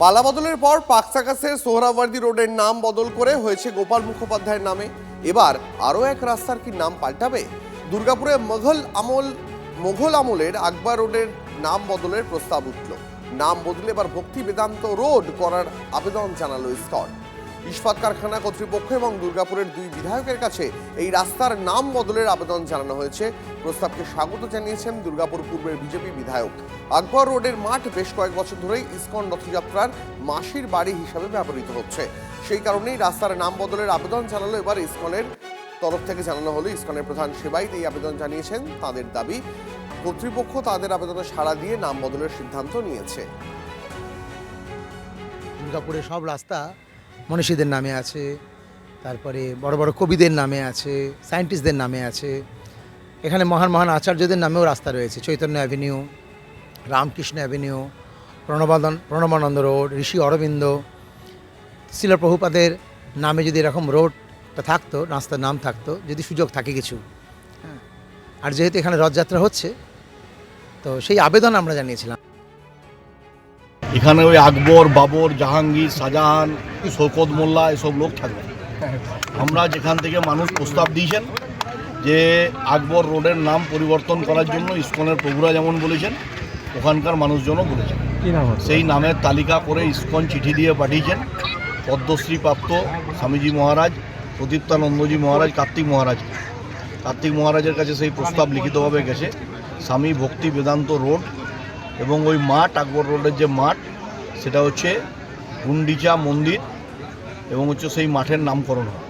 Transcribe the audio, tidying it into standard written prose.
পালাবদলের পর পাকসাকাসের সোহরাওয়ার্দী রোডের নাম বদল করে হয়েছে গোপাল মুখোপাধ্যায়ের নামে। এবার আরও এক রাস্তার কি নাম পাল্টাবে? দুর্গাপুরে মোঘল আমলের আকবর রোডের নাম বদলের প্রস্তাব উঠল। নাম বদলে এবার ভক্তি বেদান্ত রোড করার আবেদন জানালো ইসকন। ইস্পাত কারখানা কর্তৃপক্ষ এবং দুর্গাপুরের দুই বিধায়কের কাছে এই রাস্তার নাম বদলের আবেদন জানানো হয়েছে। প্রস্তাবকে স্বাগত জানিয়েছেন দুর্গাপুর পূর্বের বিজেপি বিধায়ক। আকবর রোডের মাঠ বেশ কয়েক বছর ধরেই ইসকন রথযাত্রার মাসির বাড়ি হিসাবে ব্যবহৃত হচ্ছে। সেই কারণেই রাস্তার নাম বদলের আবেদন জানালো এবার ইসকনের তরফ থেকে। জানানো হলো ইসকনের প্রধান সেবায়িত এই আবেদন জানিয়েছেন। তাদের দাবি, কর্তৃপক্ষ তাদের আবেদনে সাড়া দিয়ে নাম বদলের সিদ্ধান্ত নিয়েছে। দুর্গাপুরে সব রাস্তা মনীষীদের নামে আছে, তারপরে বড় বড় কবিদের নামে আছে, সায়েন্টিস্টদের নামে আছে। এখানে মহান মহান আচার্যদের নামেও রাস্তা রয়েছে। Chaitanya Avenue, Ramakrishna Avenue, Pranabananda Road, Rishi Aurobindo, শিল প্রভুপাদের নামে যদি এরকম রোডটা থাকতো, রাস্তার নাম থাকতো, যদি সুযোগ থাকে কিছু। আর যেহেতু এখানে রথযাত্রা হচ্ছে, তো সেই আবেদন আমরা জানিয়েছিলাম। এখানে ওই আকবর, বাবর, জাহাঙ্গীর, শাহজাহান, শৌকত মোল্লা এসব লোক থাকবে। আমরা যেখান থেকে মানুষ প্রস্তাব দিয়েছেন যে আকবর রোডের নাম পরিবর্তন করার জন্য ইসকনের প্রভুরা যেমন বলেছেন, ওখানকার মানুষজনও বলেছেন। সেই নামের তালিকা করে ইসকন চিঠি দিয়ে পাঠিয়েছেন পদ্মশ্রী প্রাপ্ত স্বামীজি মহারাজ, প্রদীপ্তানন্দজি মহারাজ, কার্তিক মহারাজের কাছে সেই প্রস্তাব লিখিতভাবে গেছে। স্বামী ভক্তি বেদান্ত রোড এবং ওই মাঠ, আকবর রোডের যে মাঠ, সেটা হচ্ছে গুন্ডিচা মন্দির এবং হচ্ছে সেই মাঠের নামকরণ হবে।